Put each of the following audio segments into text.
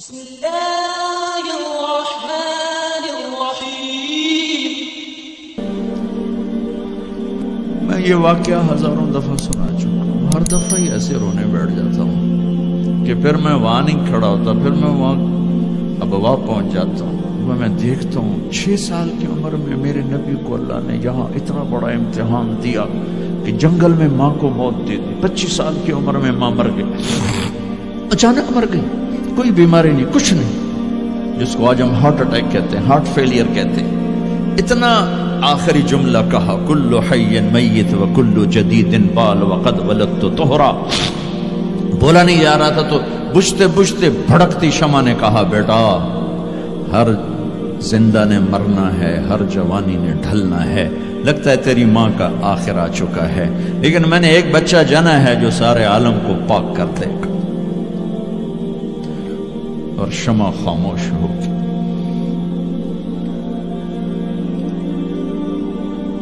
بسم اللہ الرحمن الرحیم۔ میں یہ واقعہ ہزاروں دفعہ سنا چکا ہوں، ہر دفعہ ہی ایسے رونے بیٹھ جاتا ہوں کہ پھر میں وہاں نہیں کھڑا ہوتا، پھر میں وہاں ابوا پہنچ جاتا ہوں۔ میں دیکھتا ہوں 6 سال کی عمر میں میرے نبی کو اللہ نے یہاں اتنا بڑا امتحان دیا کہ جنگل میں ماں کو موت دے دی۔ 25 سال کی عمر میں ماں مر گئی، اچانک مر گئی، کوئی بیماری نہیں، کچھ نہیں، جس کو آج ہم ہارٹ اٹیک کہتے ہیں، ہارٹ فیلئر کہتے ہیں۔ اتنا آخری جملہ کہا، کل حی میت و کل جدید بال وقد ولدت طہرا۔ بولا نہیں جا رہا تھا تو بجھتے بجھتے بھڑکتی شمع نے کہا، بیٹا ہر زندہ نے مرنا ہے، ہر جوانی نے ڈھلنا ہے، لگتا ہے تیری ماں کا آخر آ چکا ہے، لیکن میں نے ایک بچہ جنا ہے جو سارے عالم کو پاک کر دے گا۔ اور شمع خاموش ہو گئی۔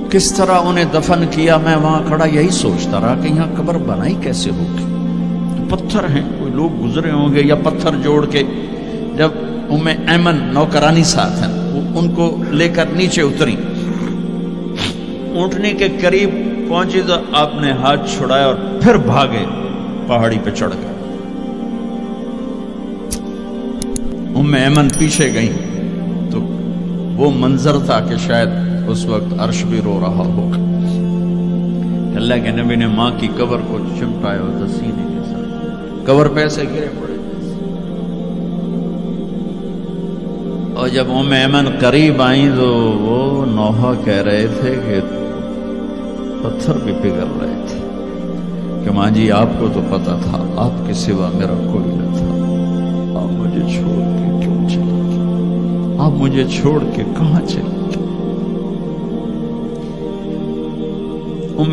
کس طرح انہیں دفن کیا، میں وہاں کھڑا یہی سوچتا رہا کہ یہاں قبر بنائی کیسے ہوگی۔ پتھر ہیں، کوئی لوگ گزرے ہوں گے یا پتھر جوڑ کے۔ جب ایمن نوکرانی ساتھ ہیں، وہ ان کو لے کر نیچے اتری، اونٹنے کے قریب پہنچی تو آپ نے ہاتھ چھڑایا اور پھر بھاگے، پہاڑی پہ چڑھ گئے۔ ایمن پیچھے گئیں تو وہ منظر تھا کہ شاید اس وقت عرش بھی رو رہا ہوگا۔ اللہ کے نبی نے ماں کی قبر کو چمٹایا ہوتا سینے کے ساتھ، قبر پہ ایسے گرے پڑے۔ اور جب ایمن قریب آئیں تو وہ نوحہ کہہ رہے تھے کہ پتھر بھی پگھل رہے تھے کہ ماں جی آپ کو تو پتا تھا آپ کے سوا میرا کوئی نہ تھا، آپ مجھے چھوڑ کے کیوں چلے گئے، آپ مجھے چھوڑ کے کہاں چلے گئے۔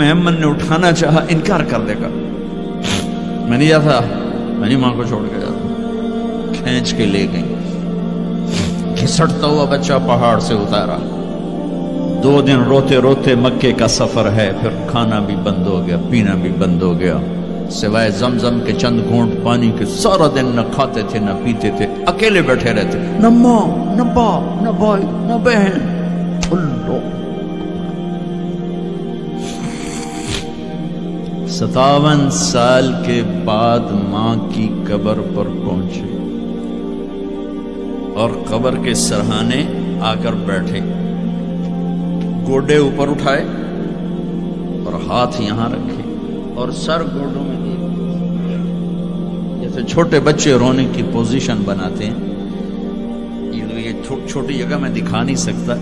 ایمن نے اٹھانا چاہا، انکار کر دے گا، میں نہیں جاتا، میں نہیں ماں کو چھوڑ کے جاتا۔ کھینچ کے لے گئی، گھسٹتا ہوا بچہ پہاڑ سے اتارا۔ 2 دن روتے روتے مکے کا سفر ہے، پھر کھانا بھی بند ہو گیا، پینا بھی بند ہو گیا، سوائے زمزم کے چند گھونٹ پانی کے سارا دن نہ کھاتے تھے نہ پیتے تھے، اکیلے بیٹھے رہتے، نہ ماں نہ باپ نہ بھائی نہ بہن، اللہ۔ 57 سال کے بعد ماں کی قبر پر پہنچے اور قبر کے سرہانے آ کر بیٹھے، گوڈے اوپر اٹھائے اور ہاتھ یہاں رکھے اور سر گوڈوں میں دے، جیسے چھوٹے بچے رونے کی پوزیشن بناتے ہیں۔ یہ چھوٹی جگہ میں دکھا نہیں سکتا،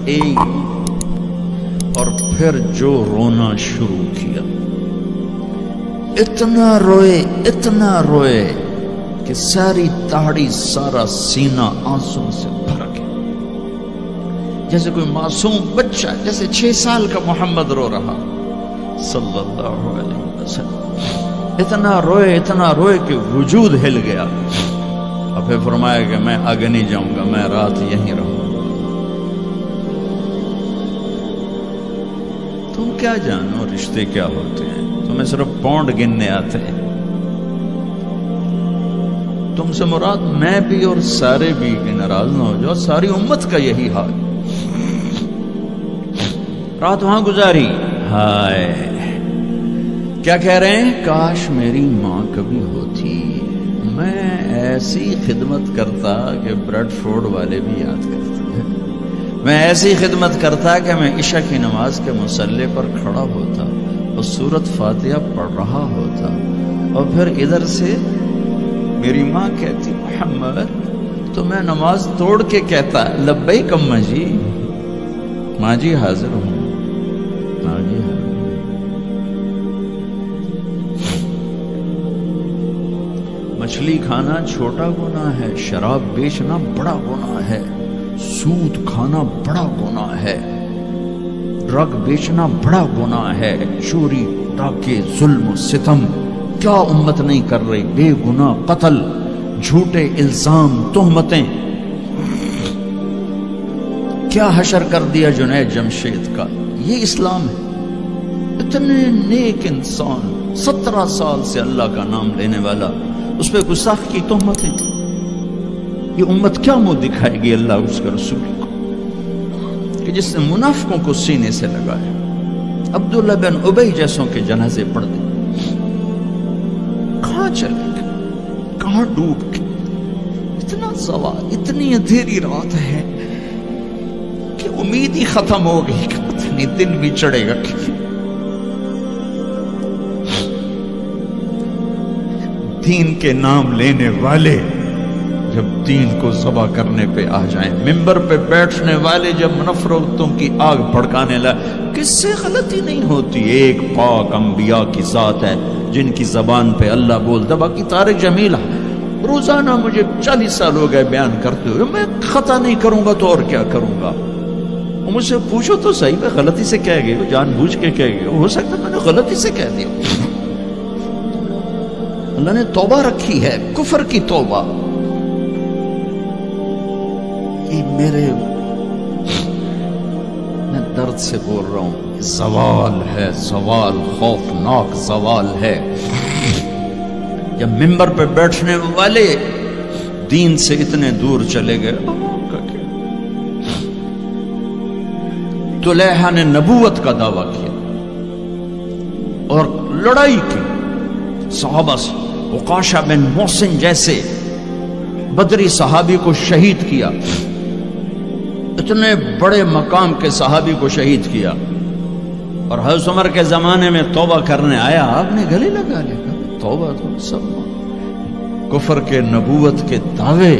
اور پھر جو رونا شروع کیا، اتنا روئے کہ ساری تاڑی سارا سینہ آنسوں سے بھر گیا، جیسے کوئی معصوم بچہ، جیسے 6 سال کا محمد رو رہا صلی اللہ علیہ وسلم۔ اتنا روئے کہ وجود ہل گیا، اور پھر فرمایا کہ میں آگے نہیں جاؤں گا، میں رات یہیں رہوں گا۔ تم کیا جانو رشتے کیا ہوتے ہیں، تمہیں صرف پونڈ گننے آتے ہیں۔ تم سے مراد میں بھی اور سارے بھی، کہ ناراض نہ ہو جاؤ، ساری امت کا یہی حال۔ رات وہاں گزاری، ہائے کیا کہہ رہے ہیں، کاش میری ماں کبھی ہوتی، میں ایسی خدمت کرتا کہ بریڈ فورڈ والے بھی یاد کرتے ہیں، میں ایسی خدمت کرتا کہ میں عشاء کی نماز کے مصلی پر کھڑا ہوتا اور سورۃ فاتحہ پڑھ رہا ہوتا، اور پھر ادھر سے میری ماں کہتی محمد، تو میں نماز توڑ کے کہتا لبیک اماں جی، ماں جی حاضر ہوں، ماں جی حاضر۔ مچھلی کھانا چھوٹا گناہ ہے، شراب بیچنا بڑا گناہ ہے، سود کھانا بڑا گناہ ہے، ڈرگ بیچنا بڑا گناہ ہے، چوری ڈاکے ظلم و ستم کیا امت نہیں کر رہی، بے گناہ قتل، جھوٹے الزام تہمتیں، کیا حشر کر دیا جنید جمشید کا۔ یہ اسلام ہے۔ اتنے نیک انسان، 17 سال سے اللہ کا نام لینے والا، اس پہ گستاخ کی تہمتیں، یہ امت کیا منہ دکھائے گی اللہ اس کے رسول کو کہ جس نے منافقوں کو سینے سے لگایا، عبداللہ بن ابی جیسوں کے جنازے پڑھ دے، کہاں چلے گئے، کہاں ڈوب کے، اتنا زوال، اتنی اندھیری رات ہے کہ امید ہی ختم ہو گئی کہ پتہ نہیں دن بھی چڑھے گا کہ دین کے نام لینے والے جب دین کو ذبح کرنے پہ آ جائیں، ممبر پہ بیٹھنے والے جب نفرتوں کی آگ بھڑکانے لائے، کس سے غلطی نہیں ہوتی؟ ایک پاک انبیاء کی ذات ہے جن کی زبان پہ اللہ بولتا، باقی طارق جمیل روزانہ مجھے 40 سال ہو گئے بیان کرتے ہوئے، میں خطا نہیں کروں گا تو اور کیا کروں گا؟ مجھ سے پوچھو تو صحیح، میں غلطی سے کہہ گئے، جان بوجھ کے کہہ گئے، ہو سکتا میں نے غلطی سے کہہ دیا۔ اللہ نے توبہ رکھی ہے، کفر کی توبہ۔ یہ میں درد سے بول رہا ہوں، زوال ہے، زوال خوفناک زوال ہے۔ جب ممبر پہ بیٹھنے والے دین سے اتنے دور چلے گئے، طلحہ نے نبوت کا دعویٰ کیا اور لڑائی کی صحابہ سے، عکاشہ بن محسن جیسے بدری صحابی کو شہید کیا، اتنے بڑے مقام کے صحابی کو شہید کیا، اور حضرت عمر کے زمانے میں توبہ کرنے آیا، آپ نے گلے لگا لیا، توبہ تو سب کفر کے نبوت کے دعوے۔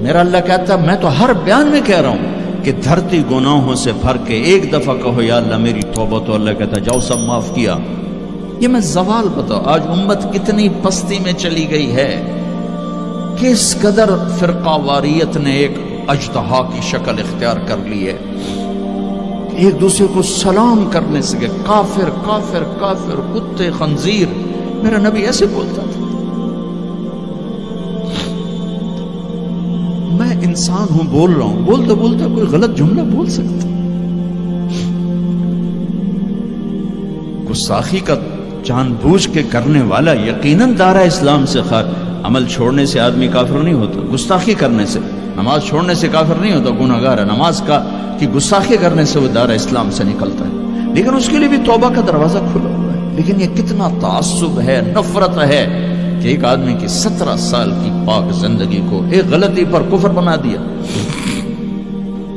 میرا اللہ کہتا میں تو ہر بیان میں کہہ رہا ہوں کہ دھرتی گناہوں سے بھر کے ایک دفعہ کہو یا اللہ میری توبہ، تو اللہ کہتا جاؤ سب معاف کیا۔ یہ میں زوال بتاؤ، آج امت کتنی پستی میں چلی گئی ہے، کس قدر فرقہ واریت نے ایک اجتہا کی شکل اختیار کر لی ہے، ایک دوسرے کو سلام کرنے سے کہ کافر کافر کافر، کتے خنزیر۔ میرا نبی ایسے بولتا تھا۔ میں انسان ہوں، بول رہا ہوں، بولتا بولتا کوئی غلط جملہ بول سکتا۔ گستاخی کا جان بوجھ کے کرنے والا یقیناً دائرہ اسلام سے عمل چھوڑنے سے آدمی کافر نہیں ہوتا، گستاخی کرنے سے، نماز چھوڑنے سے کافر نہیں ہوتا، گناہگار ہے، نماز کی گستاخی کرنے سے وہ دائرہ اسلام سے نکلتا ہے، لیکن اس کے لیے بھی توبہ کا دروازہ کھلا ہوا ہے۔ لیکن یہ کتنا تعصب ہے، نفرت ہے کہ ایک آدمی کی 17 سال کی پاک زندگی کو ایک غلطی پر کفر بنا دیا۔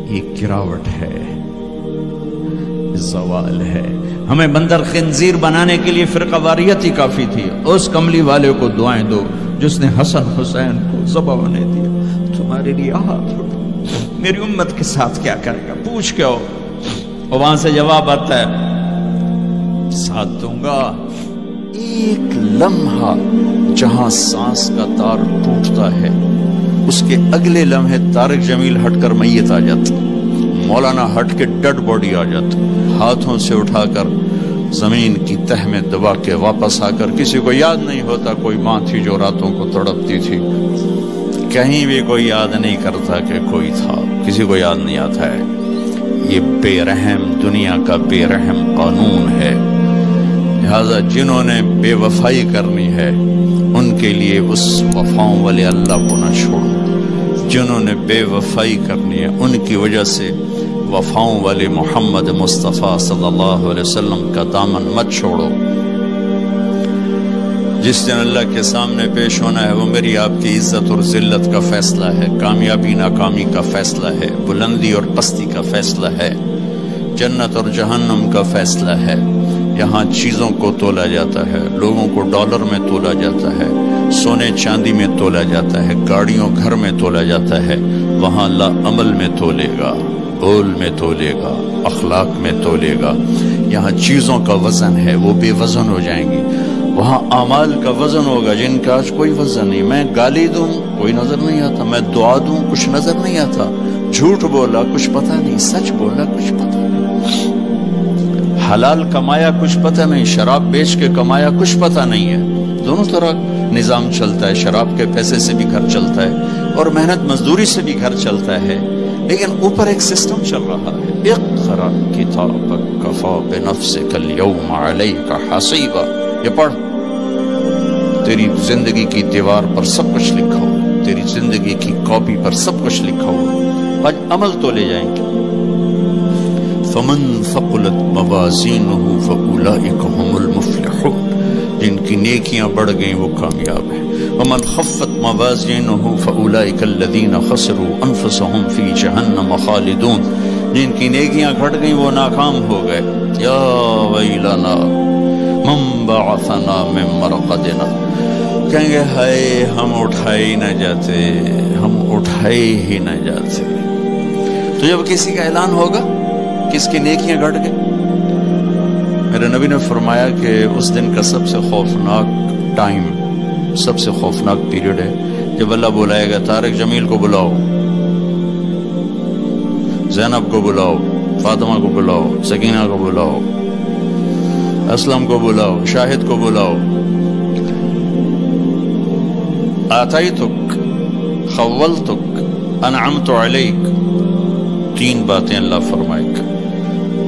یہ گراوٹ ہے، زوال ہے۔ ہمیں بندر خنزیر بنانے کے لیے فرقہ واریت ہی کافی تھی۔ اس کملی والے کو دعائیں دو جس نے حسن حسین کو ذبح ہونے دیا، تمہارے لیے ہاتھ اٹھا، میری امت کے ساتھ کیا کرے گا، پوچھ کے ہو۔ اور وہاں سے جواب آتا ہے ساتھ دوں گا۔ ایک لمحہ جہاں سانس کا تار ٹوٹتا ہے، اس کے اگلے لمحے طارق جمیل ہٹ کر میت آ جاتا، مولانا ہٹ کے ڈیڈ باڈی آ جاتا، ہاتھوں سے اٹھا کر زمین کی تہ میں دبا کے واپس آ کر کسی کو یاد نہیں ہوتا کوئی ماں تھی جو راتوں کو تڑپتی تھی، کہیں بھی کوئی یاد نہیں کرتا کہ کوئی تھا، کسی کو یاد نہیں آتا ہے۔ یہ بے رحم دنیا کا بے رحم قانون ہے، لہذا جنہوں نے بے وفائی کرنی ہے ان کے لیے اس وفاؤں والے اللہ کو نہ چھوڑو، جنہوں نے بے وفائی کرنی ہے ان کی وجہ سے وفاؤں والے محمد مصطفیٰ صلی اللہ علیہ وسلم کا دامن مت چھوڑو۔ جس دن اللہ کے سامنے پیش ہونا ہے وہ میری آپ کی عزت اور ذلت کا فیصلہ ہے، کامیابی ناکامی کا فیصلہ ہے، بلندی اور پستی کا فیصلہ ہے، جنت اور جہنم کا فیصلہ ہے۔ یہاں چیزوں کو تولا جاتا ہے، لوگوں کو ڈالر میں تولا جاتا ہے، سونے چاندی میں تولا جاتا ہے، گاڑیوں گھر میں تولا جاتا ہے، وہاں اللہ عمل میں تولے گا، بول میں تولے گا، اخلاق میں تولے گا۔ یہاں چیزوں کا وزن ہے، وہ بے وزن ہو جائیں گی، وہاں اعمال کا وزن ہوگا جن کا آج کوئی وزن نہیں۔ میں گالی دوں کوئی نظر نہیں آتا، میں دعا دوں کچھ نظر نہیں آتا، جھوٹ بولا کچھ پتہ نہیں، سچ بولا کچھ پتہ نہیں، حلال کمایا کچھ پتہ نہیں، شراب بیچ کے کمایا کچھ پتہ نہیں ہے۔ دونوں طرح نظام چلتا ہے، شراب کے پیسے سے بھی گھر چلتا ہے اور محنت مزدوری سے بھی گھر چلتا ہے، لیکن اوپر ایک سسٹم چل رہا ہے۔ اقرأ کتابک کفی بنفسک اليوم علیک حسیبا، یہ پڑھ، تیری زندگی کی دیوار پر سب کچھ لکھا ہو، تیری زندگی کی کاپی پر سب کچھ لکھا ہوا، آج عمل تو لے جائیں گے۔ فمن ثقلت موازینہ فاولئک هم المفلحون، جن کی نیکیاں بڑھ گئیں وہ کامیاب ہیں۔ ومن خفت موازینہ فاولئک الذین خسروا انفسهم فی جہنم خالدون، جن کی نیکیاں گھٹ گئیں وہ ناکام ہو گئے۔ یا ویلنا من بعثنا من مرقدنا، کہیں گے ہائے ہم اٹھائے ہی نہ جاتے، ہم اٹھائے ہی نہ جاتے۔ تو جب کسی کا اعلان ہوگا کس کی نیکیاں گھٹ گئیں، میرے نبی نے فرمایا کہ اس دن کا سب سے خوفناک ٹائم، سب سے خوفناک پیریڈ ہے جب اللہ بلائے گا طارق جمیل کو بلاؤ، زینب کو بلاؤ، فاطمہ کو بلاؤ، سکینہ کو بلاؤ، اسلم کو بلاؤ، شاہد کو بلاؤ، آتیتک، خولتک، انعمت علیک، تین باتیں اللہ فرمائے گا،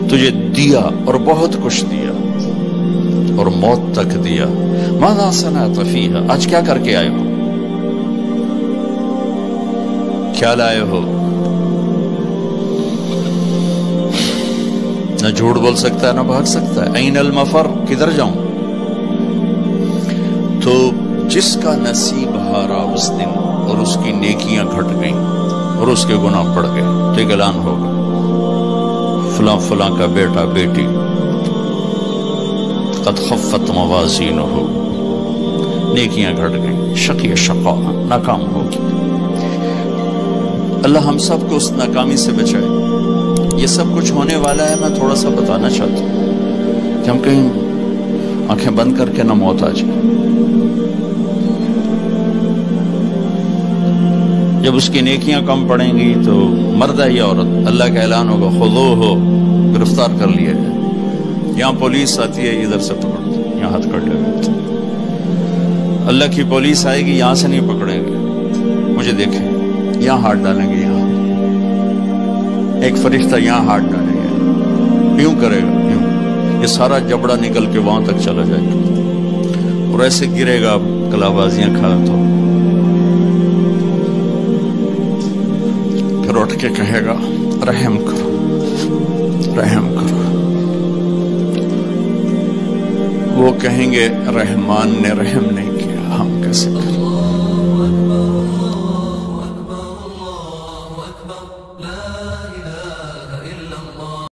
تجھے دیا اور بہت کچھ دیا اور موت تک دیا۔ ماذا صنعت فیہا، آج کیا کر کے آئے ہو، کیا لائے ہو؟ نہ جھوٹ بول سکتا ہے نہ بھاگ سکتا ہے۔ این المفر، کدھر جاؤں؟ تو جس کا نصیب ہارا اس دن اور اس کی نیکیاں گھٹ گئیں اور اس کے گناہ بڑھ گئے تو ایک اعلان ہوگا، فلاں فلاں کا بیٹا بیٹی قد خفت موازینہ، نیکیاں گھٹ گئیں، شقی شقا، ناکام ہوگی۔ اللہ ہم سب کو اس ناکامی سے بچائے۔ یہ سب کچھ ہونے والا ہے، میں تھوڑا سا بتانا چاہتا ہوں کہ ہم کہیں آنکھیں بند کر کے نہ موت آ جائے۔ جب اس کی نیکیاں کم پڑیں گی تو مرد ہے یا عورت، اللہ کا اعلان ہوگا خذوہ، گرفتار کر لیا جائے۔ یہاں پولیس آتی ہے، ادھر سے پکڑ دو، یہاں ہاتھ کر لے۔ اللہ کی پولیس آئے گی، یہاں سے نہیں پکڑیں گے، مجھے دیکھیں، یہاں ہاتھ ڈالیں گے، یہاں ایک فرشتہ یہاں ہاتھ ڈالے گا، یوں کرے گا، یوں، یہ سارا جبڑا نکل کے وہاں تک چلا جائے گا اور ایسے گرے گا کلابازیاں کھا تو پھر اٹھ کے کہے گا رحم کرو، رحم کرو۔ وہ کہیں گے رحمان نے رحم نہیں کیا، ہم کیسے کریں؟